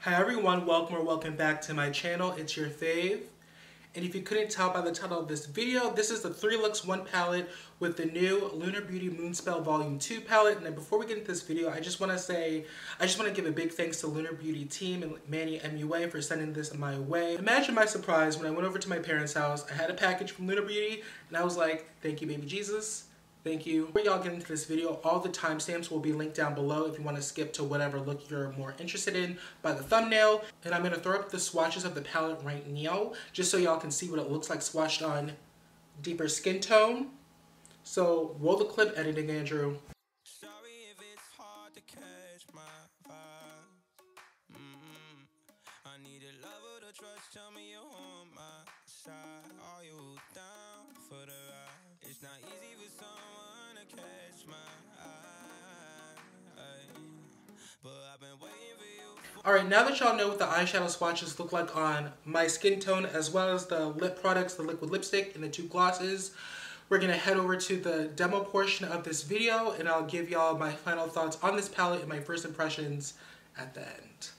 Hi everyone, welcome or welcome back to my channel. It's your fave. And if you couldn't tell by the title of this video, this is the 3 Looks 1 palette with the new Lunar Beauty Moonspell Volume 2 palette. And then before we get into this video, I just want to give a big thanks to Lunar Beauty Team and MannyMUA for sending this my way. Imagine my surprise when I went over to my parents' house. I had a package from Lunar Beauty and I was like, thank you baby Jesus. Thank you. Before y'all get into this video, all the timestamps will be linked down below if you want to skip to whatever look you're more interested in by the thumbnail. And I'm going to throw up the swatches of the palette right now, just so y'all can see what it looks like swatched on deeper skin tone. So roll the clip editing, Andrew. Sorry if it's hard to catch my vibe. I need a lover to trust, tell me you're on my side. Are you down for the ride? It's not easy for someone to catch my eye, but I've been waiting for you. Alright, now that y'all know what the eyeshadow swatches look like on my skin tone, as well as the lip products, the liquid lipstick and the 2 glosses, we're going to head over to the demo portion of this video and I'll give y'all my final thoughts on this palette and my first impressions at the end.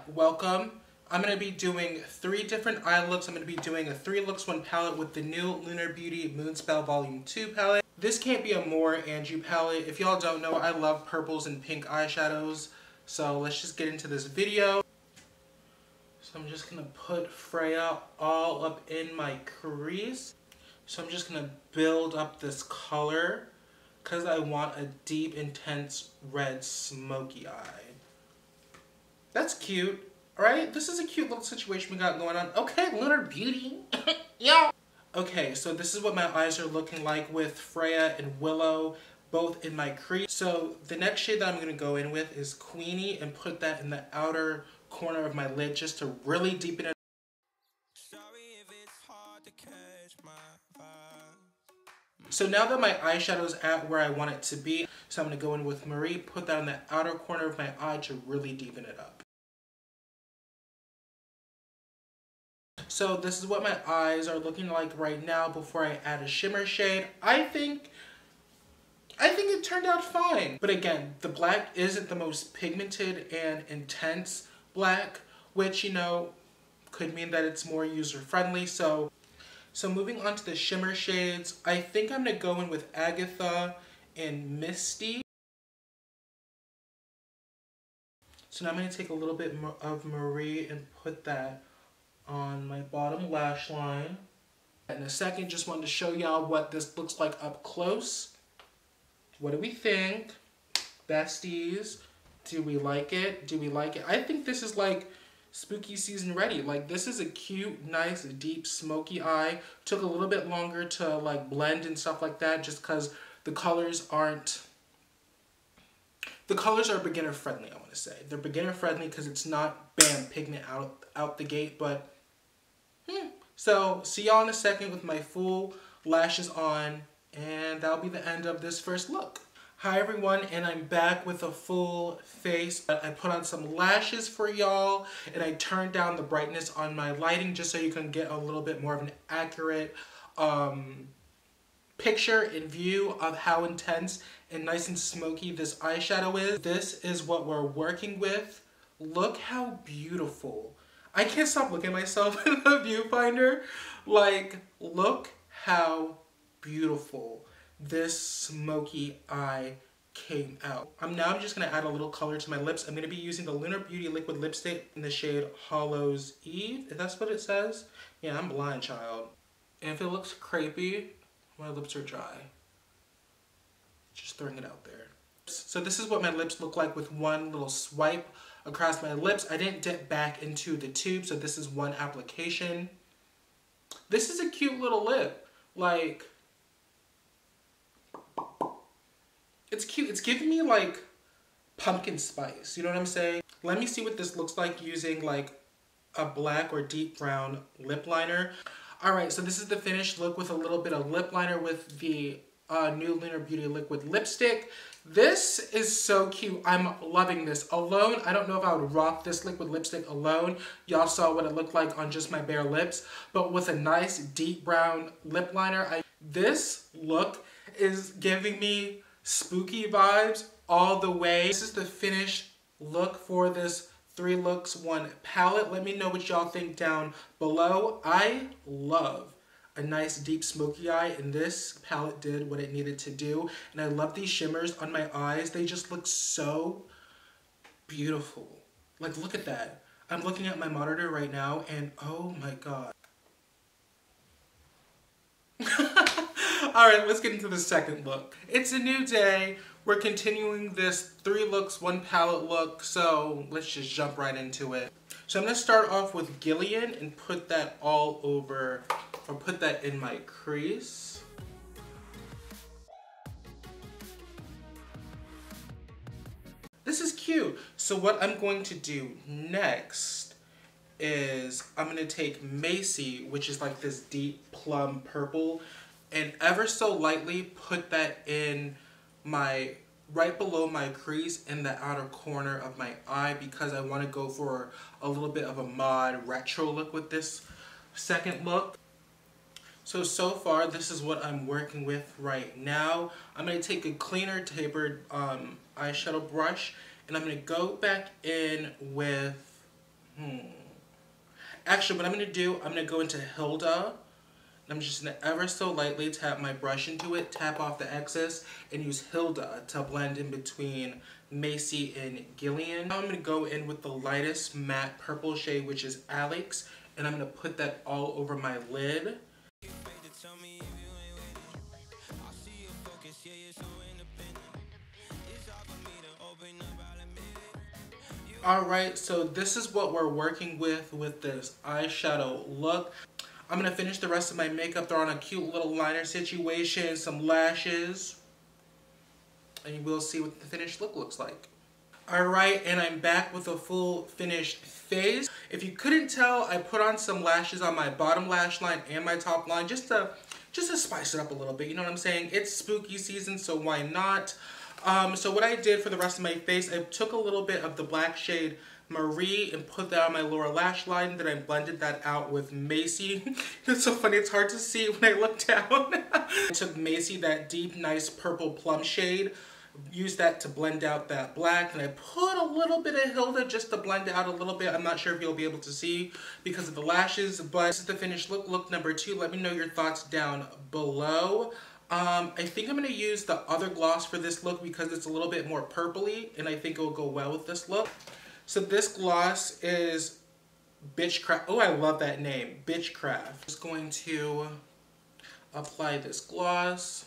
Welcome. I'm going to be doing 3 different eye looks. I'm going to be doing a 3 Looks 1 palette with the new Lunar Beauty Moonspell Volume 2 palette. This can't be a more Andrew palette. If y'all don't know, I love purples and pink eyeshadows. So let's just get into this video. So I'm just going to put Freya all up in my crease. So I'm just going to build up this color because I want a deep, intense red smoky eye. That's cute. Alright, this is a cute little situation we got going on. Okay, Lunar Beauty. Yeah. Okay, so this is what my eyes are looking like with Freya and Willow both in my crease. So the next shade that I'm going to go in with is Queenie and put that in the outer corner of my lid just to really deepen it. Sorry if it's hard to catch my vibe. So now that my eyeshadow is at where I want it to be, so I'm going to go in with Marie, put that in the outer corner of my eye to really deepen it up. So this is what my eyes are looking like right now before I add a shimmer shade. I think it turned out fine. But again, the black isn't the most pigmented and intense black, which, you know, could mean that it's more user-friendly. So moving on to the shimmer shades, I think I'm going to go in with Agatha and Misty. So now I'm going to take a little bit of Marie and put that on my bottom lash line. In a second, just wanted to show y'all what this looks like up close. What do we think? Besties, do we like it? Do we like it? I think this is like spooky season ready. Like, this is a cute, nice, deep, smoky eye. Took a little bit longer to like blend and stuff like that just because the colors aren't... The colors are beginner friendly, I want to say. They're beginner friendly because it's not bam, pigment out the gate, but So, see y'all in a second with my full lashes on, and that'll be the end of this first look. Hi everyone, and I'm back with a full face. I put on some lashes for y'all, and I turned down the brightness on my lighting just so you can get a little bit more of an accurate picture and view of how intense and nice and smoky this eyeshadow is. This is what we're working with. Look how beautiful. I can't stop looking at myself in the viewfinder. Like, look how beautiful this smoky eye came out. Now I'm just going to add a little color to my lips. I'm going to be using the Lunar Beauty liquid lipstick in the shade Hallows Eve, if that's what it says. Yeah, I'm blind, child. And if it looks crepey, my lips are dry. Just throwing it out there. So this is what my lips look like with one little swipe across my lips. I didn't dip back into the tube, so this is one application. This is a cute little lip. Like, it's cute. It's giving me like pumpkin spice. You know what I'm saying? Let me see what this looks like using like a black or deep brown lip liner. Alright, so this is the finished look with a little bit of lip liner with the new Lunar Beauty liquid lipstick. This is so cute. I'm loving this. Alone, I don't know if I would rock this liquid lipstick alone. Y'all saw what it looked like on just my bare lips. But with a nice deep brown lip liner, this look is giving me spooky vibes all the way. This is the finished look for this 3 Looks 1 palette. Let me know what y'all think down below. I love a nice deep smoky eye, and this palette did what it needed to do. And I love these shimmers on my eyes. They just look so beautiful. Like, look at that. I'm looking at my monitor right now, and oh my god. Alright, let's get into the second look. It's a new day. We're continuing this 3 Looks 1 palette look, so let's just jump right into it. So I'm going to start off with Gillian and put that all over, or put that in my crease. This is cute. So what I'm going to do next is I'm going to take Macy, which is like this deep plum purple, and ever so lightly put that in my, right below my crease in the outer corner of my eye, because I want to go for a little bit of a mod retro look with this second look. So far this is what I'm working with right now. I'm going to take a cleaner tapered eyeshadow brush, and I'm going to go back in with, actually what I'm going to do, I'm going to go into Hilda. I'm just going to ever so lightly tap my brush into it, tap off the excess, and use Hilda to blend in between Macy and Gillian. Now I'm going to go in with the lightest matte purple shade, which is Auric, and I'm going to put that all over my lid. Alright, so this is what we're working with this eyeshadow look. I'm going to finish the rest of my makeup, throw on a cute little liner situation, some lashes, and you will see what the finished look looks like. Alright, and I'm back with a full finished face. If you couldn't tell, I put on some lashes on my bottom lash line and my top line just to spice it up a little bit, you know what I'm saying? It's spooky season, so why not? So what I did for the rest of my face, I took a little bit of the black shade Marie and put that on my lower lash line. Then I blended that out with Macy. It's so funny, it's hard to see when I look down. I took Macy, that deep, nice purple plum shade, used that to blend out that black, and I put a little bit of Hilda just to blend it out a little bit. I'm not sure if you'll be able to see because of the lashes, but this is the finished look, look number 2. Let me know your thoughts down below. I think I'm going to use the other gloss for this look because it's a little bit more purpley, and I think it will go well with this look. So this gloss is Bitchcraft. Oh, I love that name, Bitchcraft. Just going to apply this gloss.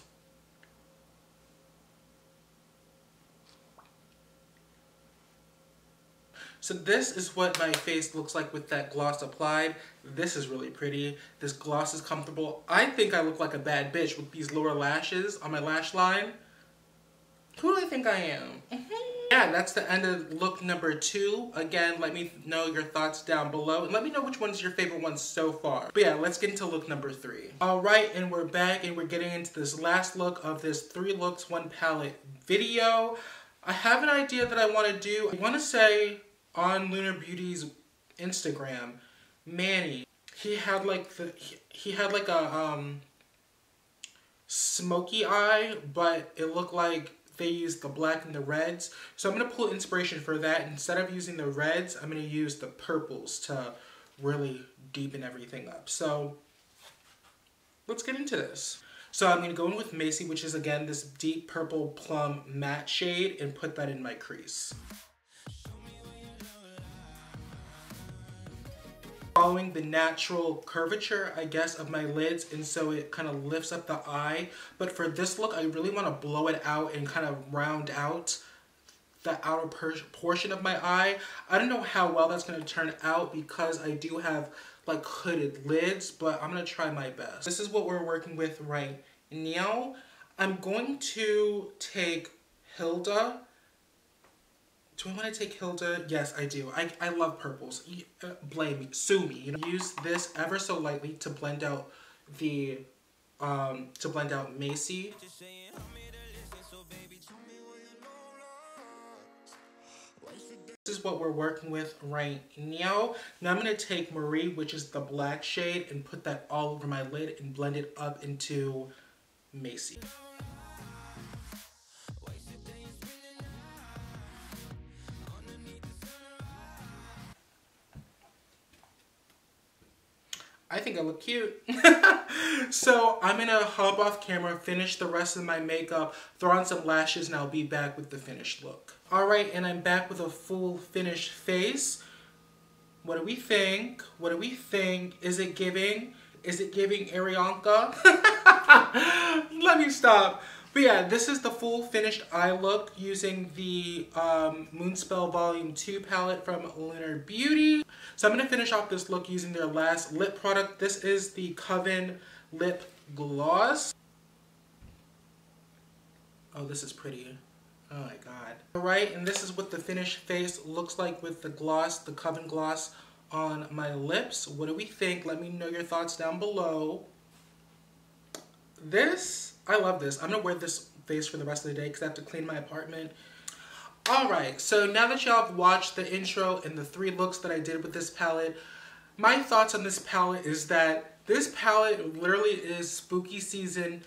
So this is what my face looks like with that gloss applied. This is really pretty. This gloss is comfortable. I think I look like a bad bitch with these lower lashes on my lash line. Who do I think I am? Yeah, that's the end of look number 2. Again, let me know your thoughts down below, and let me know which one's your favorite one so far. But yeah, let's get into look number 3. Alright, and we're back, and we're getting into this last look of this 3 Looks 1 palette video. I have an idea that I want to do. I want to say on Lunar Beauty's Instagram, Manny, he had like a smoky eye, but it looked like they used the black and the reds. So I'm going to pull inspiration for that. Instead of using the reds, I'm going to use the purples to really deepen everything up. So let's get into this. So I'm going to go in with Macy, which is again this deep purple plum matte shade, and put that in my crease. Following the natural curvature, I guess, of my lids, and so it kind of lifts up the eye. But for this look, I really want to blow it out and kind of round out the outer portion of my eye. I don't know how well that's going to turn out because I do have like hooded lids, but I'm going to try my best. This is what we're working with right now. I'm going to take Hilda. Do I want to take Hilda? Yes, I do. I love purples. Blame me. Sue me. You know, use this ever so lightly to blend out the Macy. This is what we're working with right now. Now I'm going to take Marie, which is the black shade, and put that all over my lid and blend it up into Macy. I think I look cute. So I'm gonna hop off camera, finish the rest of my makeup, throw on some lashes, and I'll be back with the finished look. Alright, and I'm back with a full finished face. What do we think? What do we think? Is it giving? Is it giving Arianka? Let me stop. But yeah, this is the full finished eye look using the Moonspell Volume 2 palette from Lunar Beauty. So I'm going to finish off this look using their last lip product. This is the Coven Lip Gloss. Oh, this is pretty. Oh my god. Alright, and this is what the finished face looks like with the gloss, the Coven gloss on my lips. What do we think? Let me know your thoughts down below. This, I love this. I'm going to wear this face for the rest of the day because I have to clean my apartment. Alright, so now that y'all have watched the intro and the 3 looks that I did with this palette, my thoughts on this palette is that this palette literally is spooky season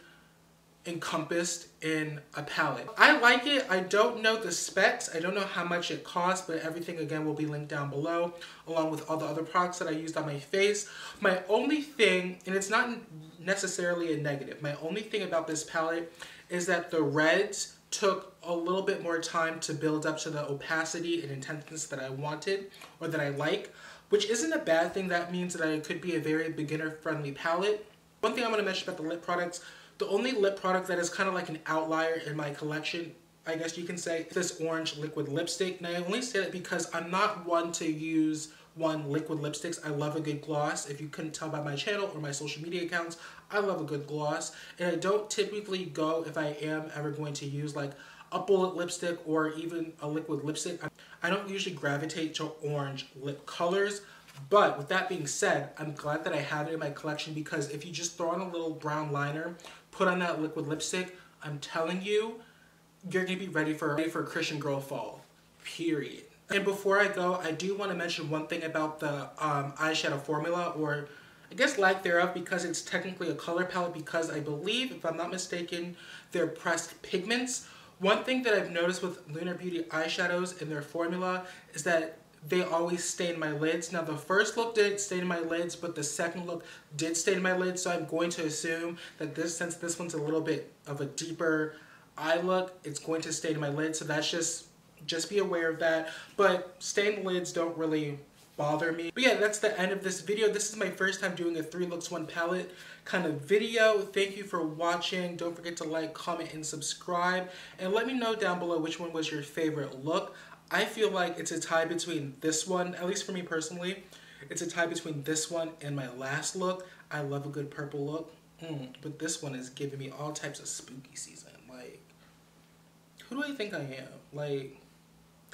encompassed in a palette. I like it. I don't know the specs. I don't know how much it costs, but everything again will be linked down below along with all the other products that I used on my face. My only thing, and it's not necessarily a negative, my only thing about this palette is that the reds took a little bit more time to build up to the opacity and intenseness that I wanted or that I like, which isn't a bad thing. That means that it could be a very beginner friendly palette. One thing I'm going to mention about the lip products, the only lip product that is kind of like an outlier in my collection, I guess you can say, is this orange liquid lipstick. And I only say that because I'm not one to use liquid lipsticks. I love a good gloss. If you couldn't tell by my channel or my social media accounts, I love a good gloss. And I don't typically go, if I am ever going to use like a bullet lipstick or even a liquid lipstick, I don't usually gravitate to orange lip colors. But with that being said, I'm glad that I have it in my collection because if you just throw on a little brown liner, put on that liquid lipstick, I'm telling you, you're going to be ready for a Christian girl fall. Period. And before I go, I do want to mention one thing about the eyeshadow formula, or I guess lack thereof, because it's technically a color palette, because I believe, if I'm not mistaken, they're pressed pigments. One thing that I've noticed with Lunar Beauty eyeshadows and their formula is that they always stain my lids. Now the first look didn't stain my lids, but the second look did stain my lids, so I'm going to assume that since this one's a little bit of a deeper eye look, it's going to stain my lids, so that's just be aware of that. But stained lids don't really bother me. But yeah, that's the end of this video. This is my first time doing a 3 looks 1 palette kind of video. Thank you for watching. Don't forget to like, comment, and subscribe, and let me know down below which one was your favorite look. I feel like it's a tie between this one, at least for me personally, it's a tie between this one and my last look. I love a good purple look, but this one is giving me all types of spooky season. Like, who do I think I am? Like,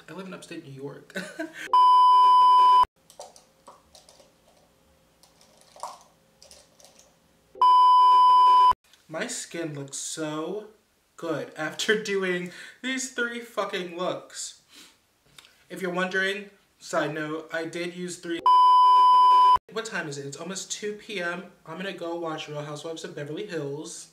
I live in upstate New York. My skin looks so good after doing these 3 fucking looks. If you're wondering, side note, I did use 3. What time is it? It's almost 2 p.m. I'm gonna go watch Real Housewives of Beverly Hills.